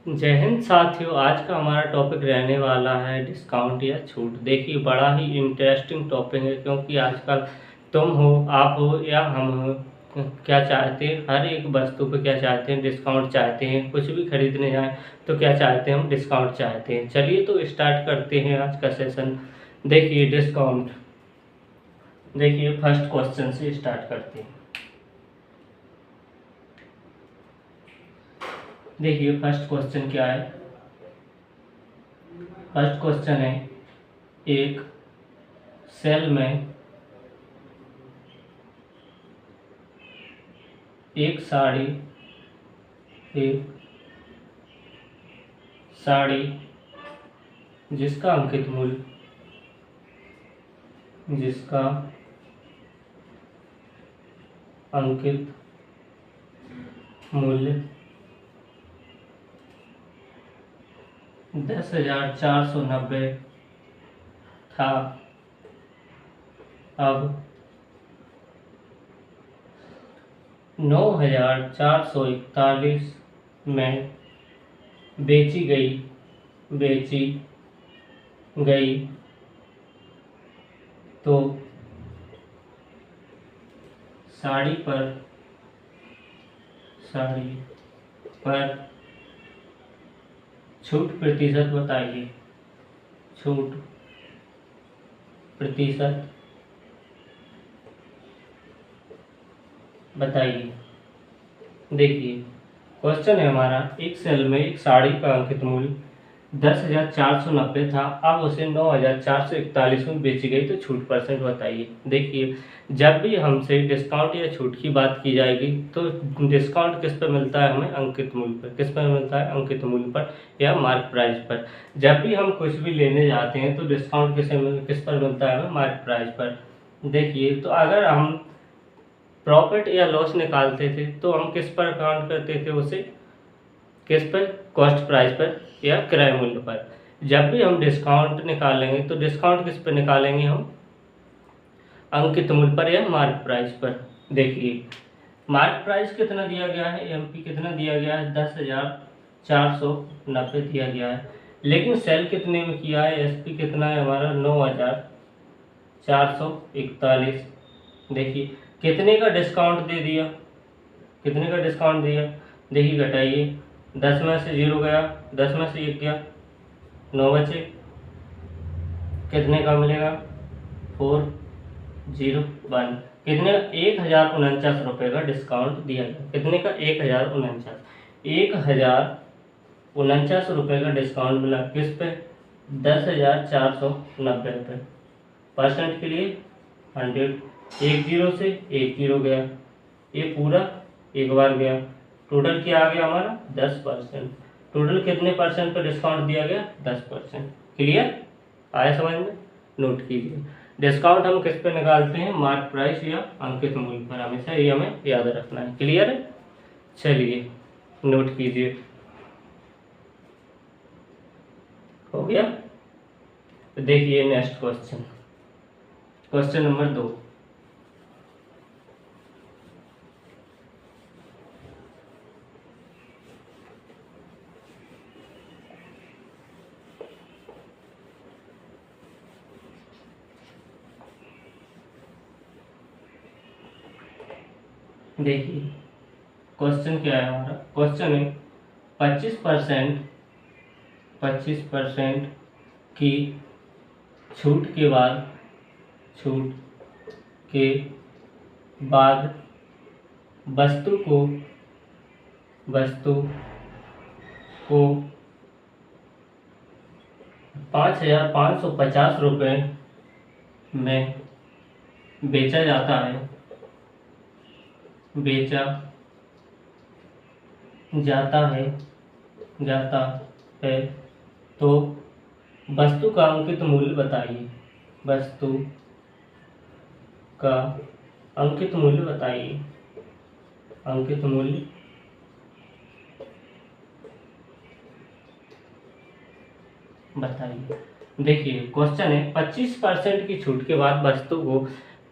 जय हिंद साथियों। आज का हमारा टॉपिक रहने वाला है डिस्काउंट या छूट। देखिए, बड़ा ही इंटरेस्टिंग टॉपिक है, क्योंकि आजकल तुम हो, आप हो या हम हो, क्या चाहते हैं, हर एक वस्तु पे क्या चाहते हैं, डिस्काउंट चाहते हैं। कुछ भी खरीदने जाएं तो क्या चाहते हैं, हम डिस्काउंट चाहते हैं। चलिए तो स्टार्ट करते हैं आज का सेशन। देखिए डिस्काउंट, देखिए फर्स्ट क्वेश्चन से स्टार्ट करते हैं। देखिए फर्स्ट क्वेश्चन क्या है। फर्स्ट क्वेश्चन है, एक सेल में एक साड़ी जिसका अंकित मूल्य 10,490 था, अब 9,441 में बेची गई तो साड़ी पर छूट प्रतिशत बताइए। छूट प्रतिशत बताइए। देखिए क्वेश्चन है हमारा, एक सेल में एक साड़ी का अंकित मूल्य 10,490 था, अब उसे 9,441 में बेची गई तो छूट परसेंट बताइए। देखिए, जब भी हमसे डिस्काउंट या छूट की बात की जाएगी तो डिस्काउंट किस पर मिलता है, हमें अंकित मूल्य पर। किस पर मिलता है, अंकित मूल्य पर या मार्क प्राइस पर। जब भी हम कुछ भी लेने जाते हैं तो डिस्काउंट किस पर मिलता है, हमें मार्क प्राइस पर। देखिए, तो अगर हम प्रॉफिट या लॉस निकालते थे तो हम किस पर काउंट करते थे उसे, किस पर, कॉस्ट प्राइस पर या क्रय मूल्य पर। जब भी हम डिस्काउंट निकालेंगे तो डिस्काउंट किस पर निकालेंगे, हम अंकित मूल्य पर या मार्क प्राइस पर। देखिए मार्क प्राइस कितना दिया गया है, एमपी कितना दिया गया है, 10,490 दिया गया है। लेकिन सेल कितने में किया है, एसपी कितना है हमारा, 9,441। देखिए कितने का डिस्काउंट दे दिया, कितने का डिस्काउंट दिया। देखिए घटाइए, 10 में से 0 गया, 10 में से 1 गया, 9 बचे, कितने का मिलेगा, 401। कितने, 1,049 रुपये का डिस्काउंट दिया गया। कितने का, 1,049 रुपये का डिस्काउंट मिला। किस पे, 10,490 रुपये। परसेंट के लिए 100, एक जीरो से एक जीरो गया, ये पूरा एक बार गया। टोटल क्या आ गया हमारा, 10%। टोटल कितने परसेंट का डिस्काउंट दिया गया, 10%। क्लियर, आया समझ में। नोट कीजिए, डिस्काउंट हम किस पे निकालते हैं, मार्क प्राइस या अंकित मूल्य पर। हमेशा ये हमें याद रखना है। क्लियर है, चलिए नोट कीजिए। हो गया। तो देखिए नेक्स्ट क्वेश्चन, क्वेश्चन नंबर 2। देखिए क्वेश्चन क्या है हमारा, क्वेश्चन है 25% की छूट के बाद वस्तु को 5,550 रुपये में बेचा जाता है, तो वस्तु का अंकित मूल्य बताइए। वस्तु का अंकित मूल्य बताइए। अंकित मूल्य बताइए। देखिए क्वेश्चन है, 25% की छूट के बाद वस्तु को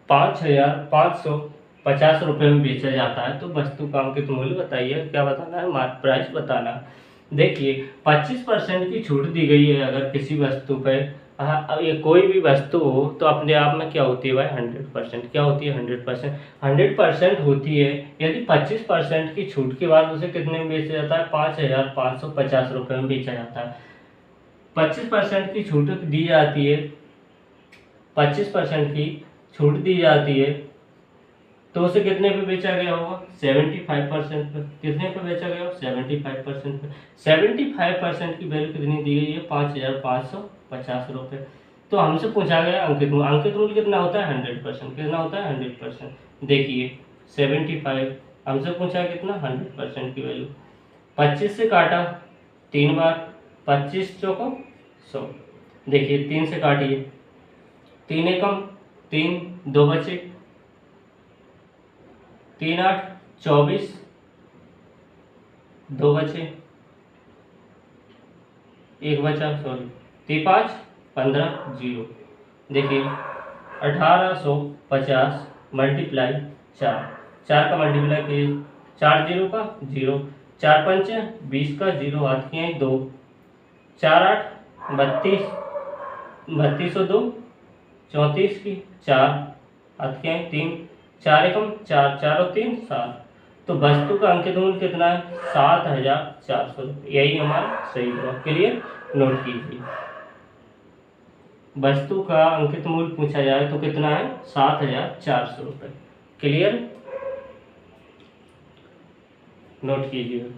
5,550 रुपये में बेचा जाता है, तो वस्तु का अंकित मूल्य बताइए। क्या बताना है, मार्क प्राइस बताना है। देखिए 25% की छूट दी गई है अगर किसी वस्तु पे। हाँ, अब ये कोई भी वस्तु हो तो अपने आप में क्या होती है भाई 100%, क्या होती है 100%, 100% होती है। यदि 25% की छूट के बाद उसे कितने में बेचा जाता है, 5,550 रुपये में बेचा जाता है। 25% की छूट दी जाती है, 25% की छूट दी जाती है तो उसे कितने पे बेचा गया होगा, 75% पे। कितने पे बेचा गया, 75% पे। 75% की वैल्यू कितनी दी गई है, 5,550 रुपये। तो हमसे पूछा गया अंकित मूल्य। अंकित मूल्य कितना होता है, 100%। कितना होता है, 100%। देखिए 75 हमसे पूछा है कितना, 100% की वैल्यू। 25 से काटा 3 बार, 25 चौको 100। देखिए 3 से काटिए, 3 एकम 3, 2 बचे, 3 8 24, 2 बचे, 1 बचा, सॉरी, 3 5 15 0। देखिए 1850 मल्टीप्लाई 4, 4 का मल्टीप्लाई किए, 4 जीरो का 0, 4 पंचे 20 का 0 हाथ किए 2, 4 8 32, 32 और 2 34 की 4 हाथ किए 3, 4 एकम 4, 4 और 3 7। तो वस्तु का अंकित मूल्य कितना है, 7,400। यही हमारा सही जवाब। क्लियर, नोट कीजिए। वस्तु का अंकित मूल्य पूछा जाए तो कितना है, 7,400 रुपये। क्लियर, नोट कीजिए।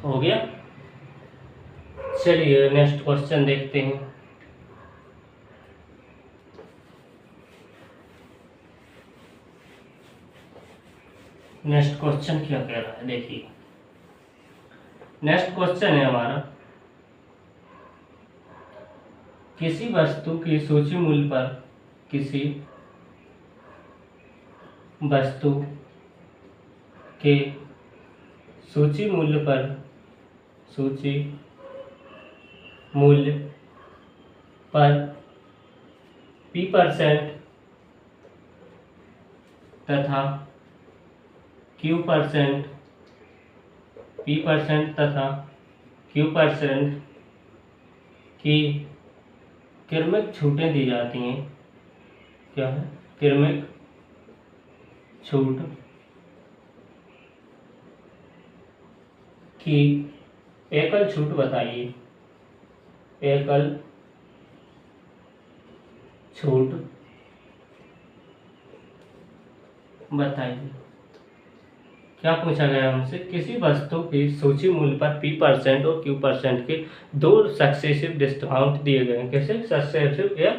हो गया। चलिए नेक्स्ट क्वेश्चन देखते हैं। नेक्स्ट क्वेश्चन क्या कह रहा है, देखिए। नेक्स्ट क्वेश्चन है हमारा, किसी वस्तु की सूची मूल्य पर, किसी वस्तु के सूची मूल्य पर, सूची मूल्य पर P% तथा Q% P% तथा Q% की क्रमिक छूटें दी जाती हैं। क्या है, क्रमिक छूट की एकल छूट बताइए। एकल छूट बताइए। क्या पूछा गया हमसे, किसी वस्तु की सूची मूल्य पर P% और Q% के दो सक्सेसिव डिस्काउंट दिए गए हैं। कैसे, सक्सेसिव या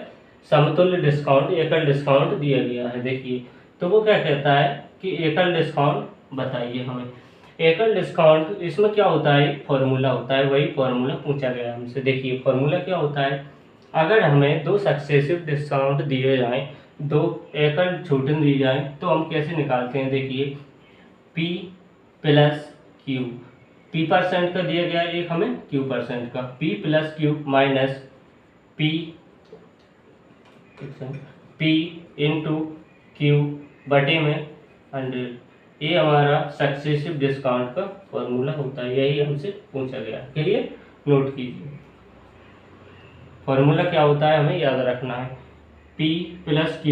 समतुल्य डिस्काउंट, एकल डिस्काउंट दिया गया है। देखिए तो वो क्या कहता है कि एकल डिस्काउंट बताइए हमें। एकल डिस्काउंट, इसमें क्या होता है, फॉर्मूला होता है, वही फॉर्मूला पूछा गया हमसे। देखिए फॉर्मूला क्या होता है, अगर हमें दो सक्सेसिव डिस्काउंट दिए जाएं, दो एकल छूटें दी जाएं, तो हम कैसे निकालते हैं। देखिए P प्लस Q, P% का दिया गया एक हमें, Q% का, P plus Q minus P, P into Q बटे में 100। ये हमारा सक्सेसिव डिस्काउंट का फॉर्मूला होता है, यही हमसे पूछा गया। क्लियर, नोट कीजिए। फॉर्मूला क्या होता है हमें याद रखना है, P प्लस Q,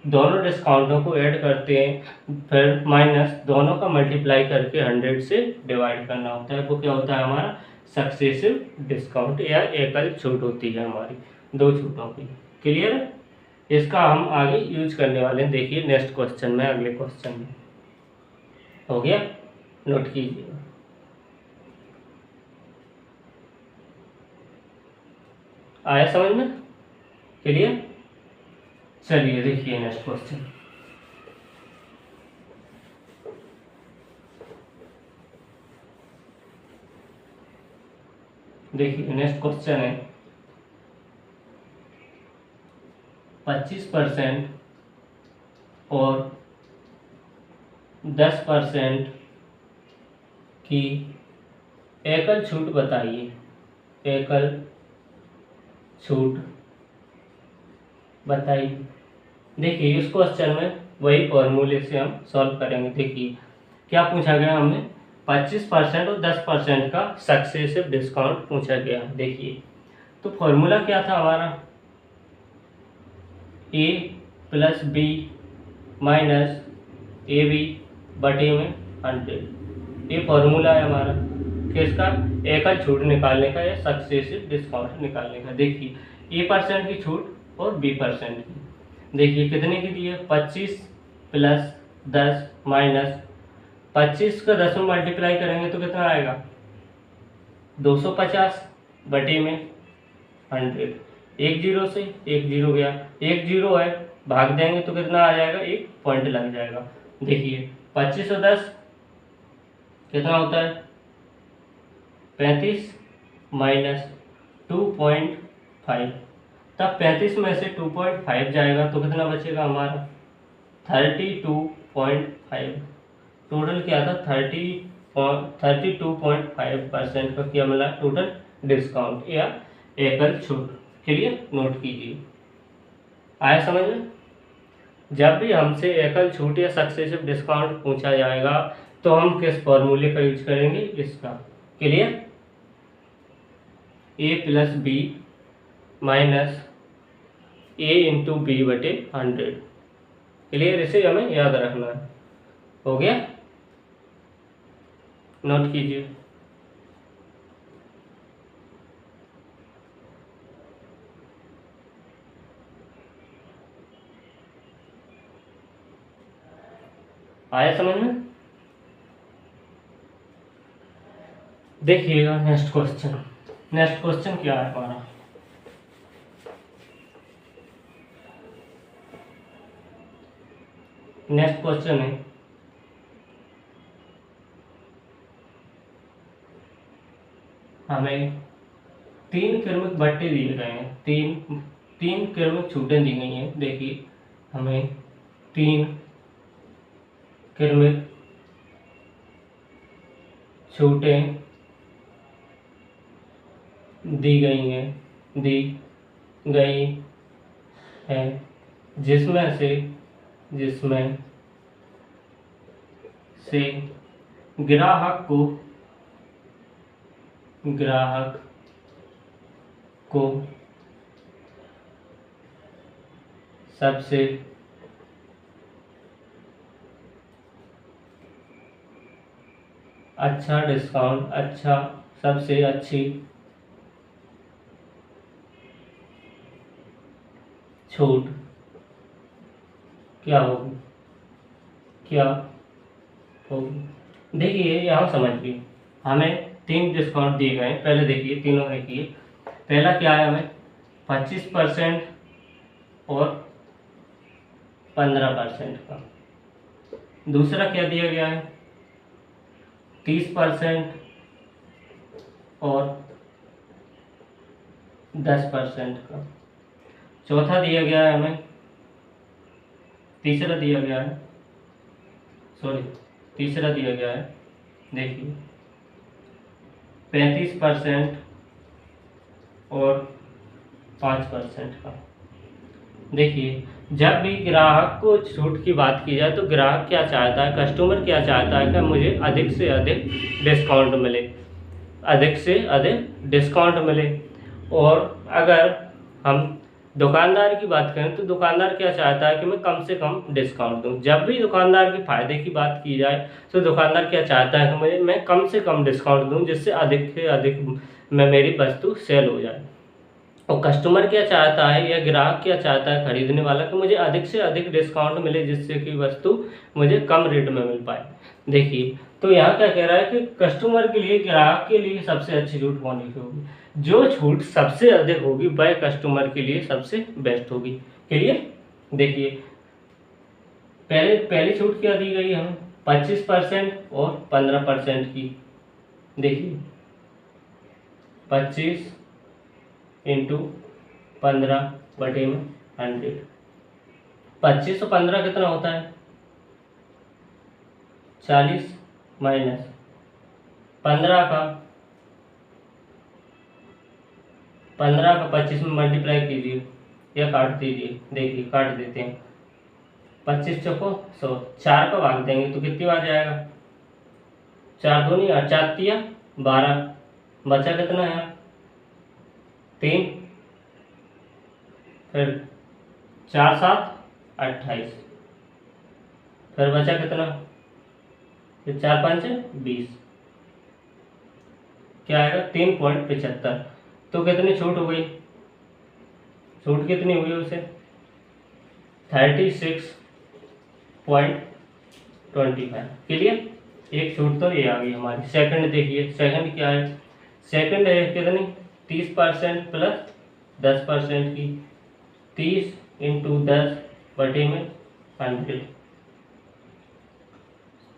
दोनों डिस्काउंटों को ऐड करते हैं, फिर माइनस दोनों का मल्टीप्लाई करके 100 से डिवाइड करना होता है। वो क्या होता है हमारा सक्सेसिव डिस्काउंट या एकल छूट होती है हमारी दो छूटों की। क्लियर है, इसका हम आगे यूज करने वाले हैं। देखिए नेक्स्ट क्वेश्चन में, अगले क्वेश्चन में। हो गया, नोट कीजिए। आया समझ में, क्लियर। चलिए देखिए नेक्स्ट क्वेश्चन। देखिए नेक्स्ट क्वेश्चन है, 25% और 10% की एकल छूट बताइए। एकल छूट बताइए। देखिए इस क्वेश्चन में वही फॉर्मूले से हम सॉल्व करेंगे। देखिए क्या पूछा गया हमें, 25% और 10% का सक्सेसिव डिस्काउंट पूछा गया। देखिए तो फॉर्मूला क्या था हमारा, A plus B minus A B बटे में 100। ये फॉर्मूला है हमारा किसका, एकल छूट निकालने का या सक्सेसिव डिस्काउंट निकालने का। देखिए ए परसेंट की छूट और बी परसेंट की। देखिए कितने की दी है, 25 प्लस 10 माइनस 25 का 10 में मल्टीप्लाई करेंगे तो कितना आएगा, 250 बटे में 100। एक जीरो से एक जीरो गया, एक जीरो है, भाग देंगे तो कितना आ जाएगा, एक पॉइंट लग जाएगा। देखिए 25 और 10 कितना होता है, 35 माइनस 2.5। तब 35 में से 2.5 जाएगा तो कितना बचेगा हमारा, 32.5। टोटल क्या था, 32.5% का क्या मिला टोटल डिस्काउंट या एकल छूट। क्लियर, नोट कीजिए। आया समझ में। जब भी हमसे एकल छूट या सक्सेसिव डिस्काउंट पूछा जाएगा तो हम किस फॉर्मूले का यूज करेंगे, इसका। क्लियर, ए प्लस बी माइनस ए इंटू बी बटे 100। क्लियर, इसे हमें याद रखना है। हो गया, नोट कीजिए। आया समझ में। देखिएगा नेक्स्ट क्वेश्चन। नेक्स्ट क्वेश्चन क्या है हमारा, नेक्स्ट क्वेश्चन है हमें 3 क्रमिक बट्टे दिए गए हैं, तीन क्रमिक छूटें दी गई हैं। देखिए हमें 3 क्रमिक छूटें दी गई हैं जिसमें से ग्राहक को सबसे अच्छा डिस्काउंट, सबसे अच्छी छूट क्या होगी। देखिए यहाँ समझिए, हमें 3 डिस्काउंट दिए गए हैं। पहले देखिए तीनों देखिए, पहला क्या है, हमें 25% और 15% का। दूसरा क्या दिया गया है, 30% और 10% का। चौथा दिया गया है हमें, तीसरा दिया गया है, देखिए 35% और 5% का। देखिए जब भी ग्राहक को छूट की बात की जाए तो ग्राहक क्या चाहता है, कस्टमर क्या चाहता है कि मुझे अधिक से अधिक डिस्काउंट मिले, और अगर हम दुकानदार की बात करें तो दुकानदार क्या चाहता है कि मैं कम से कम डिस्काउंट दूं। जब भी दुकानदार के फायदे की बात की जाए तो दुकानदार क्या चाहता है कि मैं कम से कम डिस्काउंट दूं जिससे अधिक से अधिक में मेरी वस्तु सेल हो जाए। और कस्टमर क्या चाहता है या ग्राहक क्या चाहता है, खरीदने वाला, कि मुझे अधिक से अधिक डिस्काउंट मिले जिससे कि वस्तु मुझे कम रेट में मिल पाए। देखिए तो यहाँ क्या कह रहा है कि कस्टमर के लिए, ग्राहक के लिए सबसे अच्छी छूट कौन सी होगी, जो छूट सबसे अधिक होगी वह कस्टमर के लिए सबसे बेस्ट होगी। क्लियर, देखिए पहली छूट क्या दी गई हमें, 25% और 15% की। देखिए 25 × 15 बटे में 100। 25 और 15 कितना होता है? 40 माइनस 15 का 25 में मल्टीप्लाई कीजिए या काट दीजिए। देखिए काट देते हैं। 25 चौको 100, 4 का भाग देंगे तो कितनी बार जाएगा? 4 दूनी 8, 4 तिया 12, बचा कितना है? 3, फिर 4 7 28, फिर बचा कितना? फिर 4 5 20, क्या आएगा? 3.75। तो कितनी छूट हो गई? छूट कितनी हुई उसे? 36.25। क्लियर? एक छूट तो ये आ गई हमारी। सेकंड देखिए, सेकंड क्या है? सेकंड है कितनी? 30% प्लस 10% की। 30 इंटू 10 बटे में 100।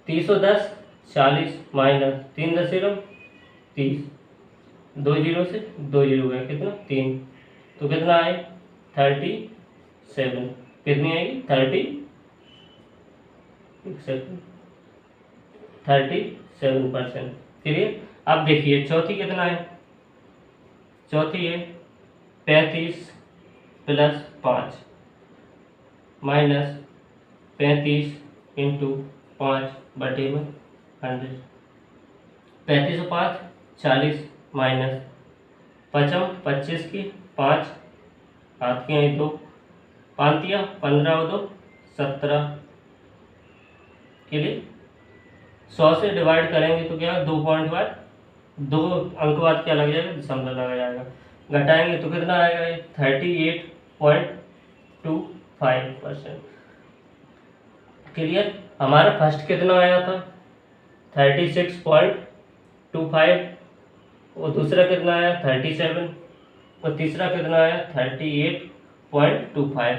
30 और 10 40 माइनस 3 10 30, 2 जीरो से 2 जीरो गए, कितना? 3। तो कितना आए? 37। कितनी आएगी? 37%। क्लियर? अब देखिए चौथी कितना है? चौथी है 35 प्लस 5 माइनस 35 इंटू 5 बटे में 100। 35 और 5 40 माइनस 25 की 5 हाथ के हैं 2, 5 दिया 15 और 2 17 के लिए 100 से डिवाइड करेंगे तो क्या? 2 पॉइंट बाद 2 अंक बाद क्या लग जाएगा? दशमलव लगा जाएगा। घटाएंगे तो कितना आएगा? 38.25%। क्लियर? हमारा फर्स्ट कितना आया था? 36.25, और दूसरा कितना आया? 37, और तीसरा कितना आया? 38.25।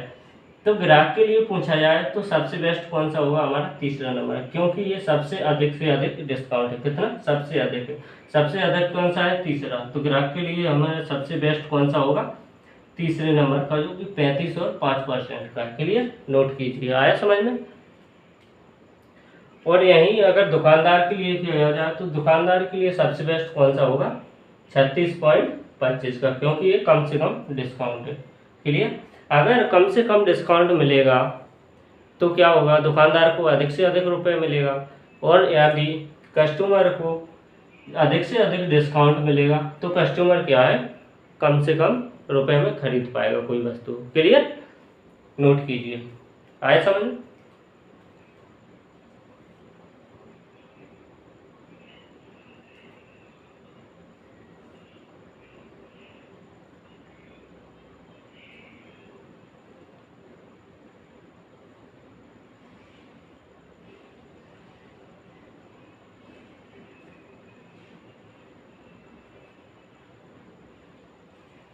तो ग्राहक के लिए पूछा जाए तो सबसे बेस्ट कौन सा होगा? हमारा तीसरा नंबर है, क्योंकि ये सबसे अधिक से अधिक डिस्काउंट है। कितना? सबसे अधिक है। सबसे अधिक कौन सा है? तीसरा। तो ग्राहक के लिए हमारा सबसे बेस्ट कौन सा होगा? तीसरे नंबर का, जो कि 35 और 5% का। क्लियर? नोट कीजिए। आया समझ में? और यही अगर दुकानदार के लिए किया जाए तो दुकानदार के लिए सबसे बेस्ट कौन सा होगा? 36.25 का, क्योंकि ये कम से कम डिस्काउंट है। क्लियर? अगर कम से कम डिस्काउंट मिलेगा तो क्या होगा? दुकानदार को अधिक से अधिक रुपए मिलेगा, और यदि कस्टमर को अधिक से अधिक डिस्काउंट मिलेगा तो कस्टमर क्या है? कम से कम रुपए में खरीद पाएगा कोई वस्तु। क्लियर? नोट कीजिए। आए समझ?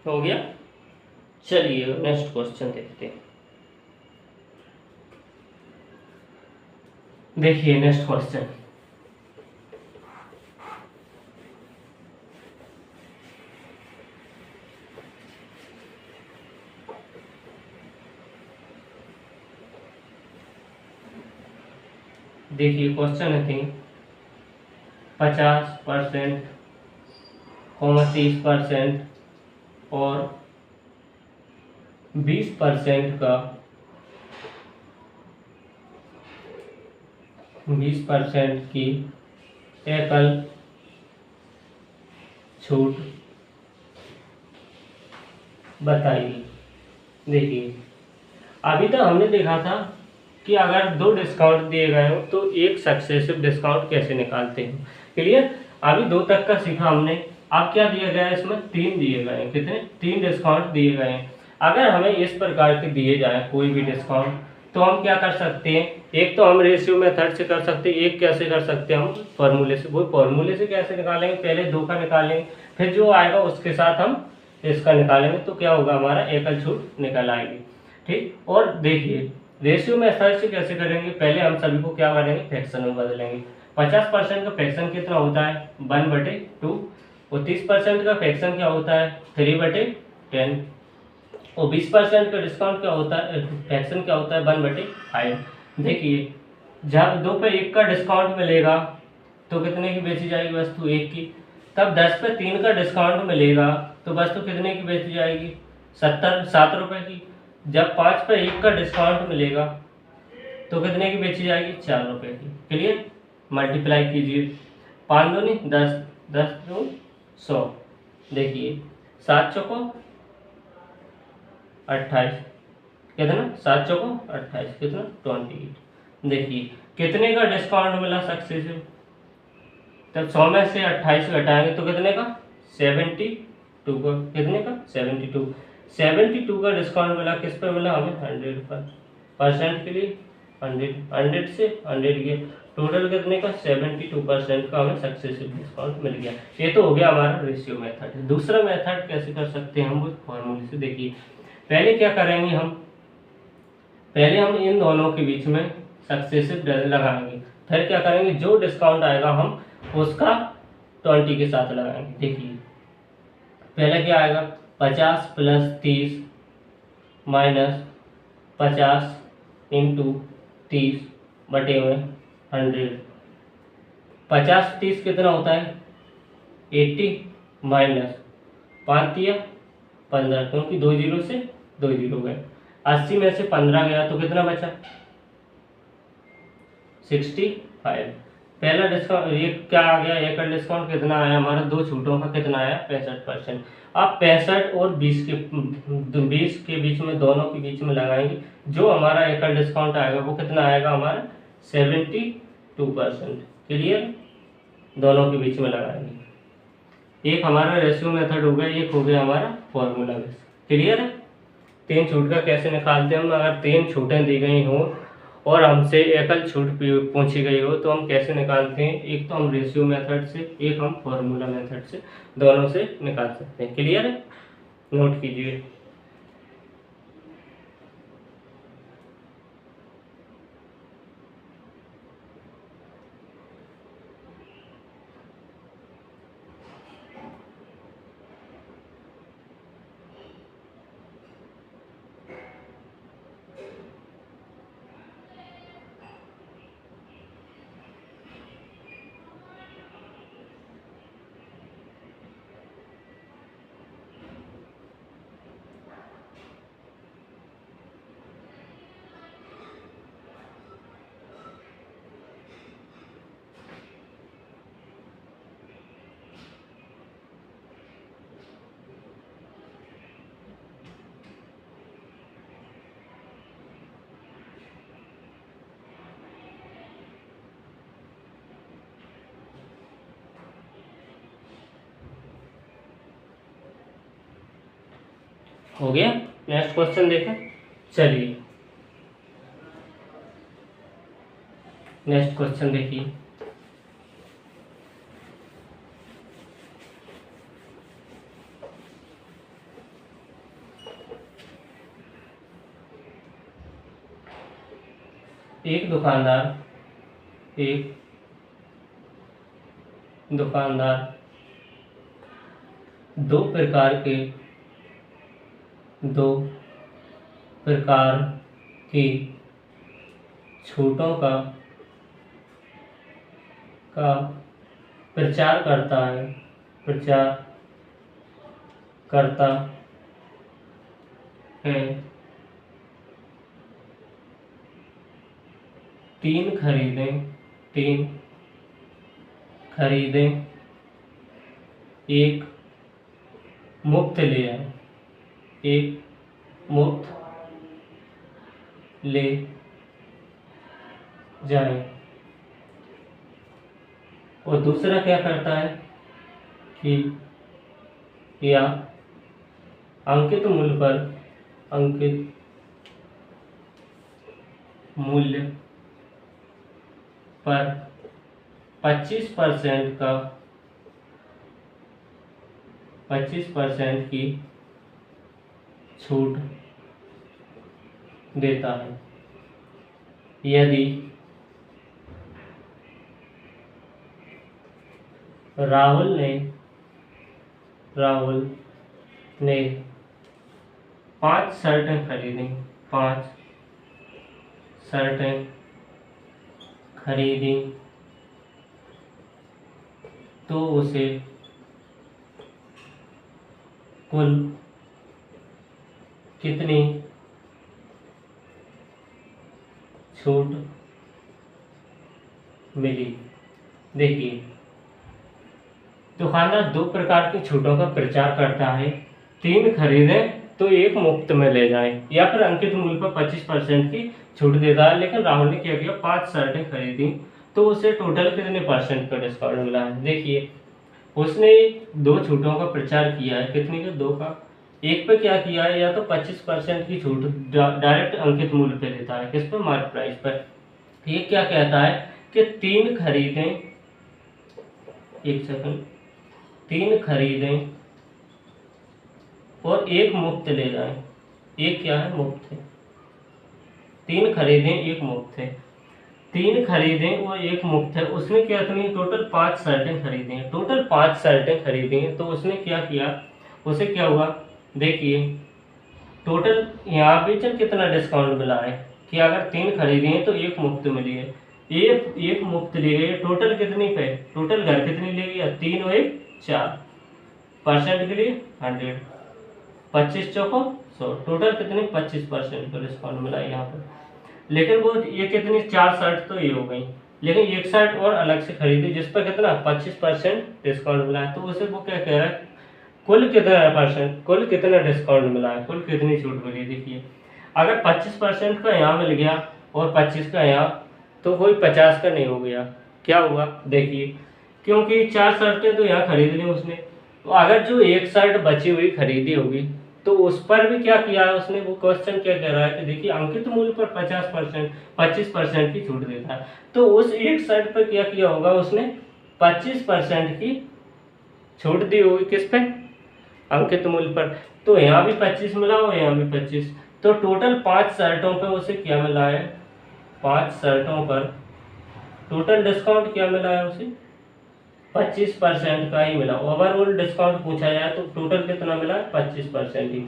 हो गया? चलिए नेक्स्ट क्वेश्चन देखते हैं। देखिए नेक्स्ट क्वेश्चन। देखिए क्वेश्चन है थी 50%, 30% और 20% का 20% की एकल छूट बताइए। देखिए अभी तक हमने देखा था कि अगर 2 डिस्काउंट दिए गए हो तो एक सक्सेसिव डिस्काउंट कैसे निकालते हैं। क्लियर? अभी 2 तक का सीखा हमने। अब क्या दिया गया है? इसमें 3 दिए गए हैं। कितने? 3 डिस्काउंट दिए गए हैं। अगर हमें इस प्रकार के दिए जाए कोई भी डिस्काउंट तो हम क्या कर सकते हैं? एक तो हम रेशियो मेथड से कर सकते हैं, एक कैसे कर सकते हैं? हम फॉर्मूले से। वो फॉर्मूले से कैसे निकालेंगे? पहले 2 का निकालेंगे, फिर जो आएगा उसके साथ हम इसका निकालेंगे, तो क्या होगा? हमारा एकल छूट निकल आएगी। ठीक? और देखिए रेशियो मेथड से कैसे करेंगे? पहले हम सभी को क्या करेंगे? फ्रैक्शन में बदलेंगे। 50% का फ्रैक्शन कितना होता है? 1/2, और 30% का फ्रैक्शन क्या होता है? 3/10, और 20% का डिस्काउंट क्या होता है, फ्रैक्शन क्या होता है, 1/5। देखिए जब 2 पे 1 का डिस्काउंट मिलेगा तो कितने की बेची जाएगी वस्तु, 1 की। तब 10 पे 3 का डिस्काउंट मिलेगा तो वस्तु कितने की बेची जाएगी, 7 रुपए की। जब 5 पे 1 का डिस्काउंट मिलेगा तो कितने की बेची जाएगी, 4 रुपए की। क्लियर, मल्टीप्लाई कीजिए, 5 दूनी 10, 10 दूनी 100। देखिए 7 चौको 28, कितना, 7 चौको 28, कितना 28। देखिए कितने का डिस्काउंट मिला सक्सेसिव, तब 100 में से 28 घटाएंगे तो कितने का, 72 का, कितने का 72 का डिस्काउंट मिला, किस पे मिला हमें, 100 पर। परसेंट के लिए 100 से 100 के टोटल कितने का, 72% का हमें सक्सेसिव डिस्काउंट मिल गया। ये तो हो गया हमारा रेशियो मेथड। दूसरा मेथड कैसे कर सकते हैं हम, वो फॉर्मूले से। देखिए पहले क्या करेंगे हम, पहले हम इन दोनों के बीच में सक्सेसिव लगाएंगे, फिर क्या करेंगे, जो डिस्काउंट आएगा हम उसका 20 के साथ लगाएंगे। देखिए पहले क्या आएगा, 50 + 30 - 50 × 30 बटे में 100। 50 30 कितना होता है, 80 माइनस 5 दिया 15, क्योंकि 2 जीरो से 2 जीरो गए। 80 में से 15 गया तो कितना बचा, 65। पहला डिस्काउंट ये क्या आ गया, एक डिस्काउंट कितना आया हमारा, 2 छूटों का कितना आया, 65%। अब 65 और 20 के बीच में, दोनों के बीच में लगाएंगे, जो हमारा एकल डिस्काउंट आएगा वो कितना आएगा हमारा, 72%। क्लियर, दोनों के बीच में लगाएंगे। एक हमारा रेशियो मेथड हो गया, एक हो गया हमारा फॉर्मूला बेस। क्लियर है। 3 छूट का कैसे निकालते हैं हम, अगर 3 छूटें दी गई हो और हमसे एकल छूट पूछी गई हो तो हम कैसे निकालते हैं, एक तो हम रेशियो मेथड से, एक हम फॉर्मूला मेथड से, दोनों से निकाल सकते हैं। क्लियर है, नोट कीजिए। हो गया, नेक्स्ट क्वेश्चन देखें। चलिए नेक्स्ट क्वेश्चन देखिए। एक दुकानदार दो प्रकार की छूटों का प्रचार करता है। 3 खरीदें, 1 मुफ्त ले आए, 1 मुफ्त ले जाए। और दूसरा क्या करता है कि या अंकित मूल्य पर 25% की छूट देता है। यदि राहुल ने 5 शर्टें खरीदी, 5 शर्टें खरीदी तो उसे कुल कितनी छूट मिली। देखिए, दुकानदार दो प्रकार की छूटों का प्रचार करता है, 3 खरीदें तो 1 मुफ्त में ले जाएं, या फिर अंकित मूल्य पर 25% की छूट देता है। लेकिन राहुल ने क्या किया, 5 शर्टें खरीदी तो उसे टोटल कितने परसेंट का डिस्काउंट मिला है। देखिए, उसने 2 छूटों का प्रचार किया है, कितने का, 2 का। एक पे क्या किया है, या तो 25% की छूट डायरेक्ट अंकित मूल्य पे देता है, किस पर, मार्केट प्राइस पर। ये क्या कहता है कि 3 खरीदें, एक सेकंड, 3 खरीदें और 1 मुफ्त ले जाएं। एक क्या है, मुफ्त है। 3 खरीदें 1 मुफ्त है, 3 खरीदें और 1 मुफ्त है। उसने क्या किया, टोटल 5 शर्टें खरीदी हैं, टोटल 5 शर्टें खरीदी हैं। तो उसने क्या किया, उसे क्या हुआ, देखिए टोटल यहाँ पे चल कितना डिस्काउंट मिला है कि अगर 3 खरीदी हैं तो 1 मुफ्त मिली है, एक मुफ्त ली गई है। टोटल कितनी पे, टोटल घर कितनी ले गया, 3 और 1 4, परसेंट के लिए 100, 25 चौको 100, टोटल कितने 25% का डिस्काउंट मिला है यहाँ पर। लेकिन वो ये कितनी 4 शर्ट तो ये हो गई, लेकिन 1 शर्ट और अलग से खरीदी जिस पर कितना 25% डिस्काउंट मिला है। तो उसे वो क्या कह रहा है, कुल कितना परसेंट, कुल कितना डिस्काउंट मिला है, कुल कितनी छूट मिली। देखिए, अगर 25% का यहाँ मिल गया और 25 का यहाँ, तो कोई 50 का नहीं हो गया, क्या हुआ। देखिए, क्योंकि 4 शर्टें तो यहाँ खरीद ली उसने, तो अगर जो 1 शर्ट बची हुई खरीदी होगी तो उस पर भी क्या किया है उसने, वो क्वेश्चन क्या कह रहा है कि देखिए अंकित मूल्य पर 50% 25% की छूट देता है। तो उस 1 शर्ट पर क्या किया होगा उसने, 25% की छूट दी होगी, किस पे, अंकित मूल्य पर। तो यहाँ भी 25 मिला और यहाँ भी 25, तो टोटल 5 शर्टों पे उसे क्या मिला है, 5 शर्टों पर टोटल डिस्काउंट क्या मिला है उसे, 25% का ही मिला। ओवरऑल डिस्काउंट पूछा जाए तो टोटल कितना मिला है, 25% ही।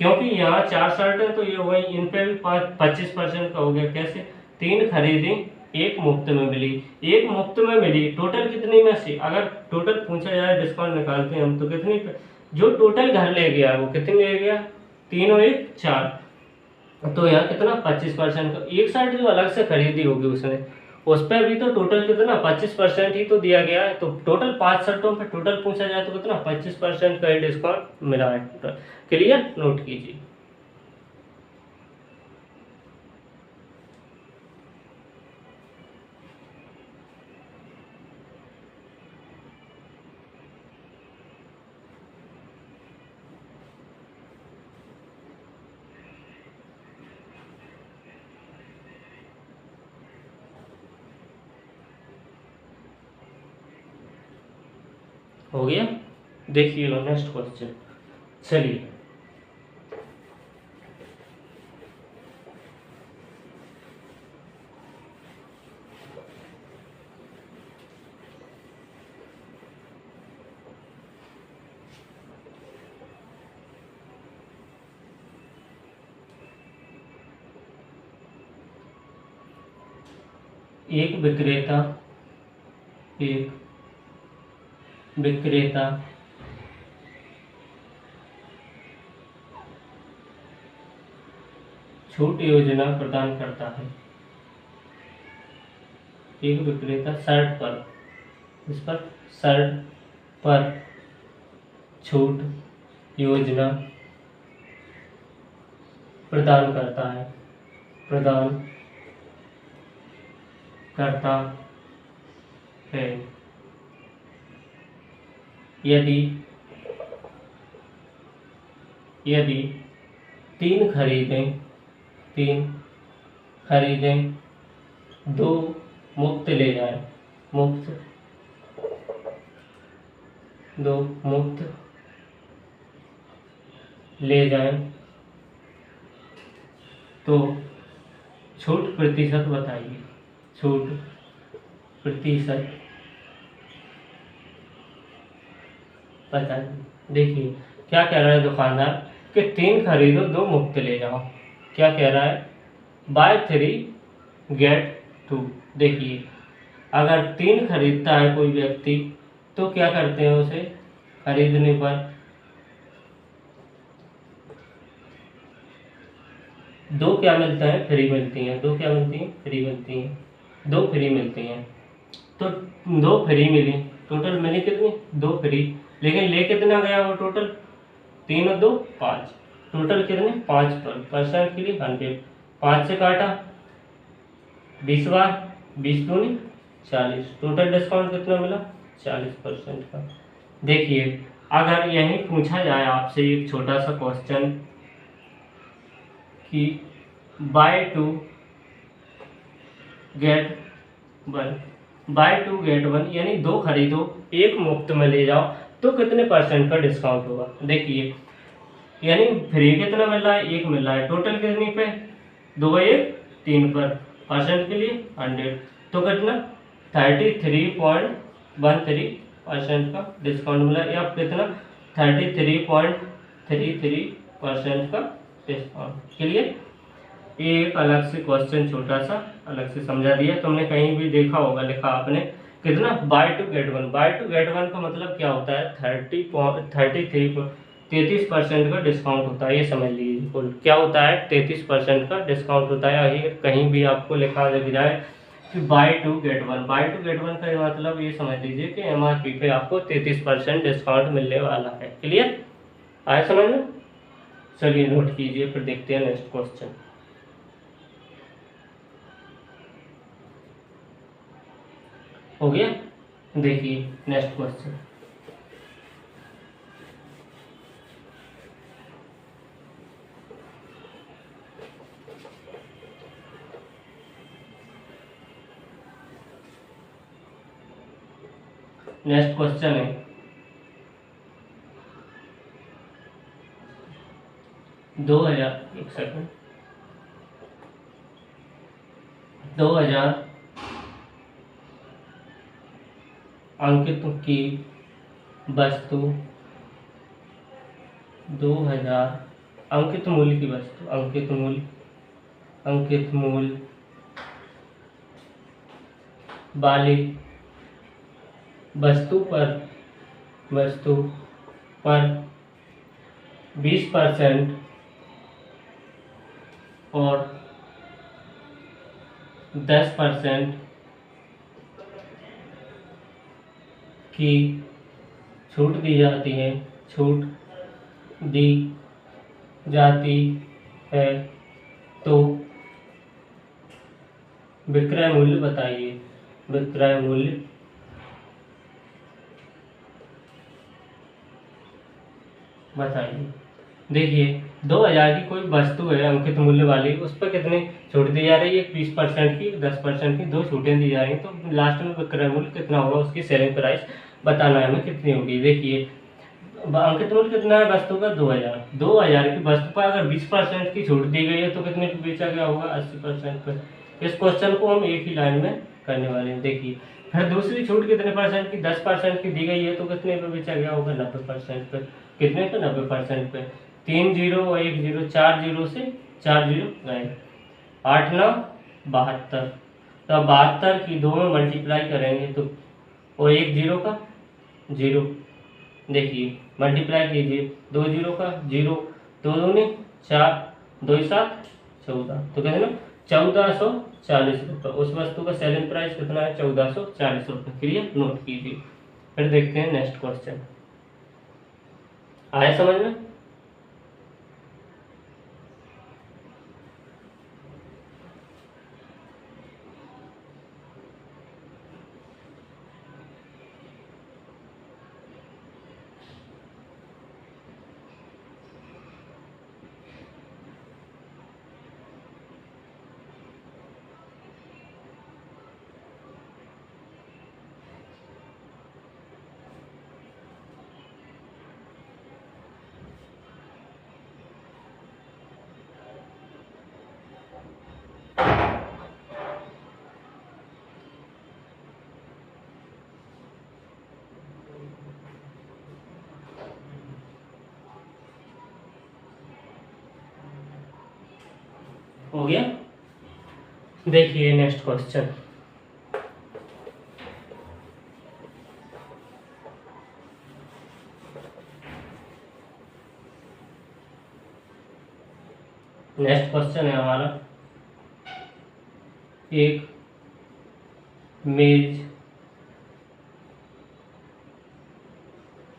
क्योंकि यहाँ 4 शर्ट है तो ये वही, इन पे भी 25% का हो गया। कैसे, 3 खरीदी 1 मुफ्त में मिली, 1 मुफ्त में मिली, टोटल कितनी में से, अगर टोटल पूछा जाए डिस्काउंट निकालते हैं हम तो कितनी पे, जो टोटल घर ले गया वो कितनी ले गया, 3 और 1 4, तो यहाँ कितना 25% का। 1 शर्ट जो अलग से खरीदी होगी उसने, उस पर भी तो टोटल कितना 25% ही तो दिया गया है। तो टोटल 5 शर्टों पे टोटल पूछा जाए तो कितना 25% का ही डिस्काउंट मिला है टोटल। क्लियर, नोट कीजिए। हो गया, देखिए लो नेक्स्ट क्वेश्चन। चलिए, एक विक्रेता छूट योजना प्रदान करता है। एक विक्रेता शर्ट पर, इस पर शर्ट पर छूट योजना प्रदान करता है, प्रदान करता है। यदि यदि 3 खरीदें, 2 मुफ्त ले जाएं, मुफ्त 2 मुफ्त ले जाएं तो छूट प्रतिशत बताइए, छूट प्रतिशत बताइए। देखिए क्या कह रहा है दुकानदार कि 3 खरीदो 2 मुफ्त ले जाओ। क्या कह रहा है? Buy 3 get 2। देखिए, अगर 3 खरीदता है कोई व्यक्ति तो क्या करते हैं, उसे खरीदने पर 2 क्या मिलता है? फ्री मिलती हैं। 2 क्या मिलती हैं? फ्री मिलती हैं। 2 फ्री मिलती हैं। तो 2 फ्री मिली, टोटल मिली कितनी? 2 फ्री। लेकिन ले कितना गया वो टोटल? 3 और 2 5। टोटल कितने? 5% के लिए 100। 5 से काटा 20 बार, 20 दूनी 40। टोटल डिस्काउंट कितना मिला? 40% का। देखिए, अगर यही पूछा जाए आपसे एक छोटा सा क्वेश्चन कि बाय 2 गेट 1, बाय 2 गेट 1 यानी 2 खरीदो 1 मुफ्त में ले जाओ, तो कितने परसेंट का डिस्काउंट होगा? देखिए, यानी फ्री कितना मिल रहा है? 1 मिल रहा है। टोटल कितनी पे? 2 1 3 पर। परसेंट के लिए 100, तो कितना? 33.13% का डिस्काउंट मिला, या कितना? 33.33% का डिस्काउंट। क्लियर? ये एक अलग से क्वेश्चन छोटा सा अलग से समझा दिया। तुमने कहीं भी देखा होगा, लिखा आपने कितना? Buy two get one. Buy two get one का मतलब क्या होता है? 33% का डिस्काउंट होता है। ये समझ लीजिए, कुल क्या होता है? 33% का डिस्काउंट होता है। अगर कहीं भी आपको लिखा लग जाए कि buy two get one, buy two get one का मतलब ये समझ लीजिए कि MRP पे आपको 33% डिस्काउंट मिलने वाला है। क्लियर? आए समझ में? चलिए नोट कीजिए, फिर देखते हैं नेक्स्ट क्वेश्चन। हो गया? देखिए नेक्स्ट क्वेश्चन। नेक्स्ट क्वेश्चन है 2000, एक सेकंड, 2000 अंकित की वस्तु, 2000 अंकित मूल्य की वस्तु, अंकित मूल्य वाली वस्तु पर 20% और 10% की छूट दी जाती है, छूट दी जाती है, तो विक्रय मूल्य बताइए। विक्रय मूल्य बताइए। देखिए, 2000 की कोई वस्तु है अंकित मूल्य वाली, उस पर कितनी छूट दी जा रही है? 20% की, 10% की, 2 छूटें दी जा रही हैं। तो लास्ट में विक्रय मूल्य कितना होगा? उसकी सेलिंग प्राइस बताना है हमें कितनी होगी। देखिए, अंकित मूल्य कितना है वस्तु का? 2000। 2000 की वस्तु पर अगर 20% की छूट दी गई है तो कितने पे बेचा गया होगा? 80% पर। इस क्वेश्चन को हम एक ही लाइन में करने वाले हैं। देखिए, फिर दूसरी छूट कितने परसेंट की? 10% की दी गई है, तो कितने पे बेचा गया होगा? 90% पे। कितने पे? 90% पे। 3 जीरो और 1 जीरो, 4 जीरो से 4 जीरो गए, 8 9 72। तो 72 की 2 में मल्टीप्लाई करेंगे तो, और 1 जीरो का जीरो, देखिए मल्टीप्लाई कीजिए, 2 जीरो का जीरो, 2 दूनी 4, 2 7 14, तो कहते ना 1440 रुपये। उस वस्तु का सेलिंग प्राइस कितना है? 1440 रुपये। क्लियर? नोट कीजिए। फिर देखते हैं नेक्स्ट क्वेश्चन। आया समझ में? हो गया। देखिए नेक्स्ट क्वेश्चन। नेक्स्ट क्वेश्चन है हमारा, एक मेज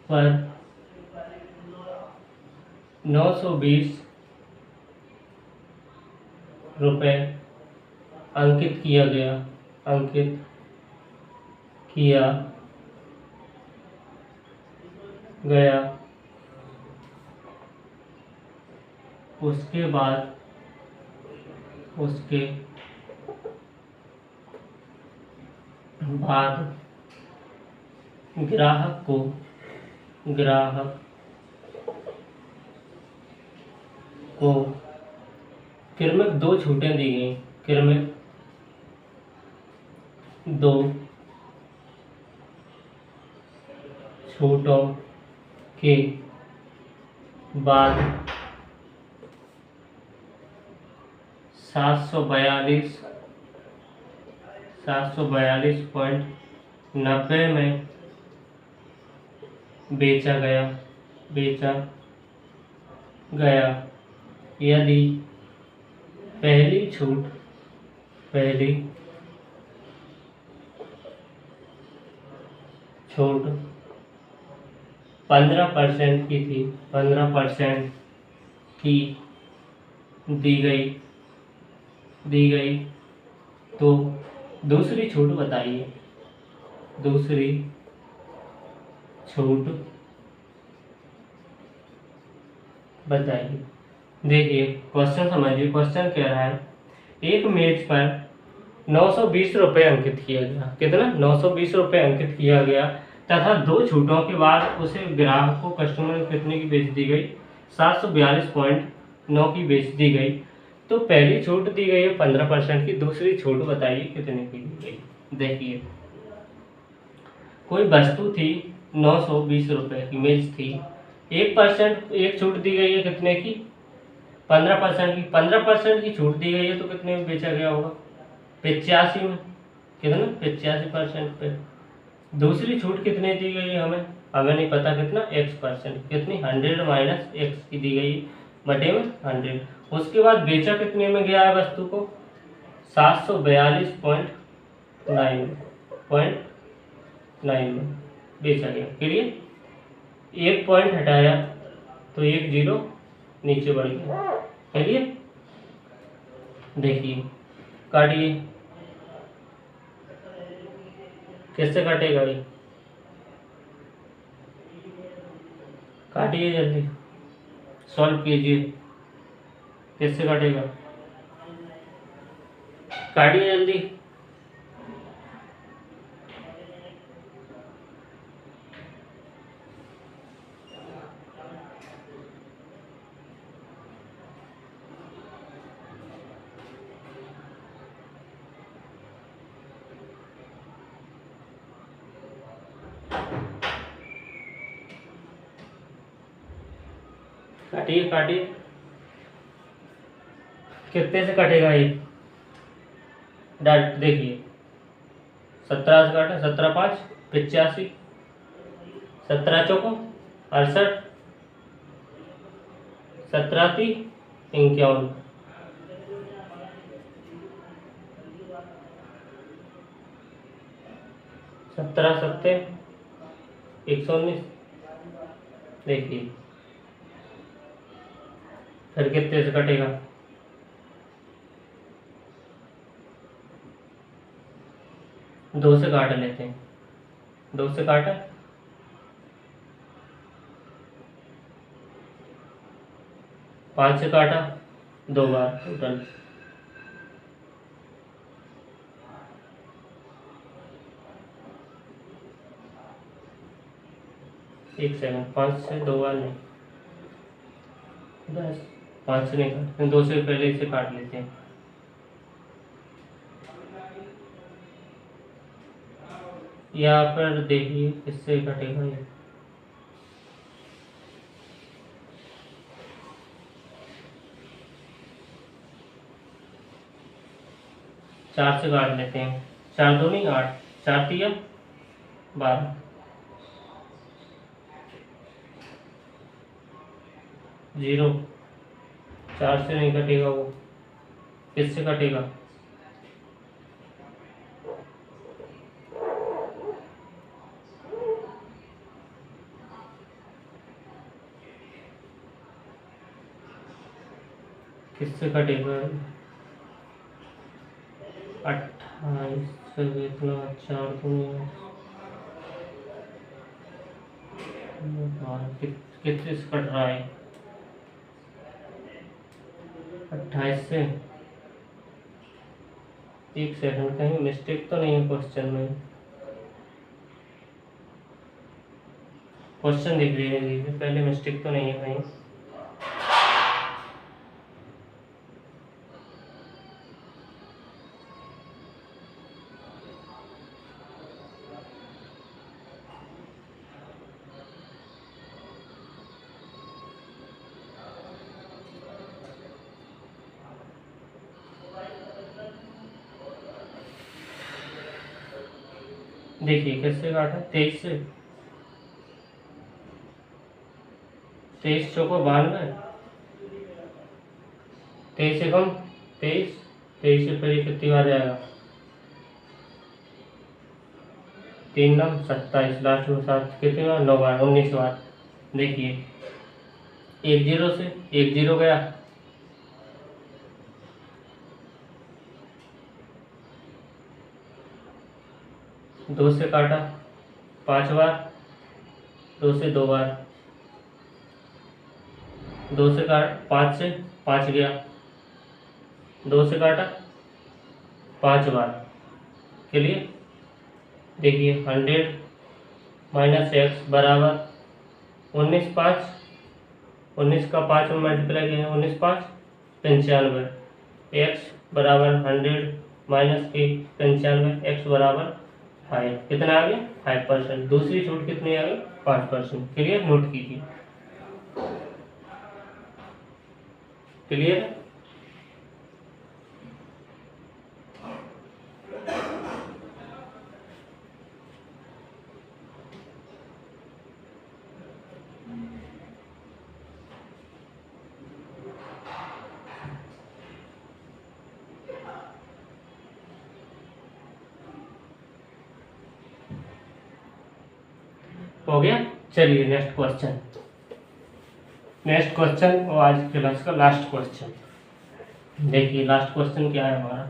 पर 920 रुपये अंकित किया गया। उसके बाद ग्राहक को क्रमिक 2 छूटें दी गई। क्रमिक 2 छूटों के बाद 742.90 में बेचा गया यदि पहली छूट 15% की थी, 15% की दी गई तो दूसरी छूट बताइए। दूसरी छूट बताइए। देखिए क्वेश्चन समझिए। क्वेश्चन कह रहा है, एक मेज पर 920 रुपये अंकित किया गया। कितना? 920 रुपये अंकित किया गया तथा 2 छूटों के बाद उसे ग्राहक को कस्टमर को कितने की बेच दी गई? 742.9 की बेच दी गई। तो पहली छूट दी गई है 15% की, दूसरी छूट बताइए कितने की दी गई। देखिए कोई वस्तु थी 920 रुपये की मेज थी, 1% छूट दी गई है कितने की? 15% की। 15% की छूट दी गई है तो कितने में बेचा गया होगा? 85 में। कितना? 85% पे। दूसरी छूट कितनी दी गई है हमें नहीं पता। कितना? X%। कितनी? 100 माइनस एक्स की दी गई बटे में 100। उसके बाद बेचा कितने में गया है वस्तु को? 742.9 में बेचा गया। क्लियर? 1 पॉइंट हटाया तो 1 जीरो नीचे बढ़ गया। क्लियर? देखिए काटिए, कैसे काटेगा ये? काटिए जल्दी, सॉल्व कीजिए। कैसे काटेगा? काटिए जल्दी। काटिए। कितने से कटेगा ये? डायरेक्ट देखिए, 17 से काटा। 17 5 85, 17 चौको 68, 17 3 51, 17 7 119। देखिए फिर कितने से कटेगा? 2 से काट लेते हैं। 2 से काटा, 5 से काटा 2 बार टोटल। एक सेकंड, 5 से 2 बार नहीं, 10। 5 से नहीं काटते, 2 से पहले इसे काट लेते हैं। यहाँ पर देखिए किससे कटेगा ये? 4 से काट लेते हैं, 4 दूनी 8, 4 तिया 12, 0, 4 से नहीं कटेगा वो, किससे कटेगा? किससे कटेगा? 28 से कितना, 4 दूनी कितने से कट रहा है? 28 से। एक सेकंड, कहीं मिस्टेक तो नहीं है क्वेश्चन में? क्वेश्चन दिख रही है, पहले मिस्टेक तो नहीं है कहीं? देखिए किससे काटा, 23 से, 23 चौको 92, 23 से कम 23, 23 से पहले कितनी बार जाएगा? 3 9 27, लास्ट में 7, कितनी बार? 9 बार, 19 बार। देखिए 1 0 से 1 0 गया, 2 से काटा 5 बार, 2 से 2 बार, 2 से काट 5 से 5 गया, 2 से काटा 5 बार के लिए। देखिए 100 माइनस एक्स बराबर 19 5, 19 का 5 में मल्टीप्लाई किया, 19 5 95, एक्स बराबर 100 माइनस 95, एक्स बराबर 5, कितना आ गया? 5%। दूसरी छूट कितनी आ गई? 5%। क्लियर? नोट कीजिए। क्लियर? हो गया? चलिए नेक्स्ट क्वेश्चन, नेक्स्ट क्वेश्चन और आज के क्लास का लास्ट क्वेश्चन। देखिए लास्ट क्वेश्चन क्या है हमारा।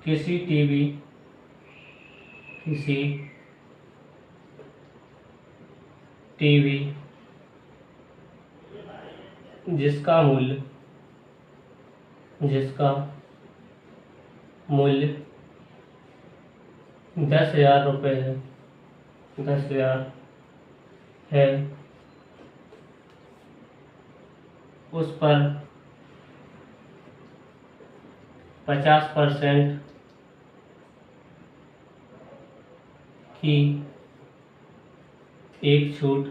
किसी टीवी जिसका मूल्य 10,000 रुपये है, 10,000 है, उस पर 50% की एक छूट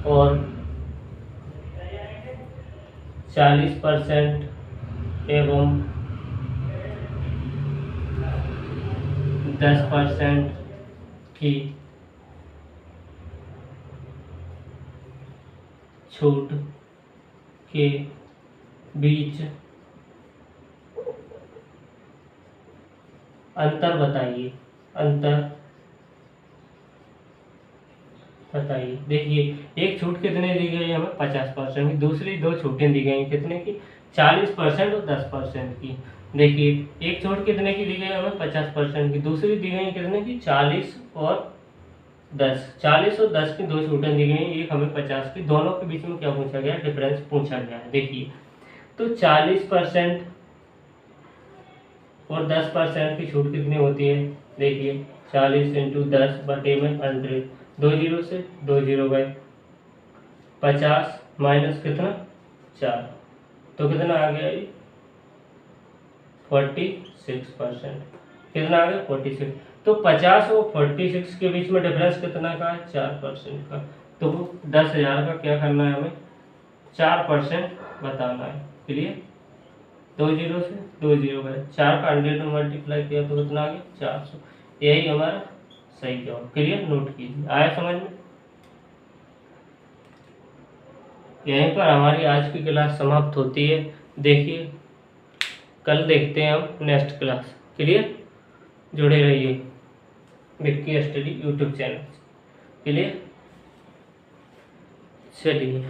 और 40% एवं 10% की छूट के बीच अंतर बताइए, देखिए एक छूट कितने दी गई है हमें? 50% की। दूसरी 2 छूटें दी गई कितने की? 40% और 10% की। देखिए एक छूट कितने की दी गई हमें? 50% की। दूसरी दी गई कितने की? 40 और 10। 40 और 10 की 2 छूटें दी गई, एक हमें 50 की। दोनों के बीच में क्या पूछा गया? डिफरेंस पूछा गया है। देखिए तो 40% और 10% की छूट कितनी होती है? देखिए 40 × 10 बटे में 100, 2 0 से 2 0 गए, 50 माइनस कितना? 4, तो कितना आ गया ये? 46%। कितना आ गया? 46। तो 50 और 46 के बीच में डिफरेंस कितना का है? 4% का। तो 10,000 का क्या करना है हमें? 4% बताना है। क्लियर? 2 जीरो से 2 जीरो गए, 4 का 100 में मल्टीप्लाई किया तो कितना आ गया? 400। यही हमारा सही जवाब। क्लियर? नोट कीजिए। आया समझ में? यहीं पर हमारी आज की क्लास समाप्त होती है। देखिए कल देखते हैं हम नेक्स्ट क्लास। क्लियर? जुड़े रहिए Vicky study YouTube channel. Clear? चलिए।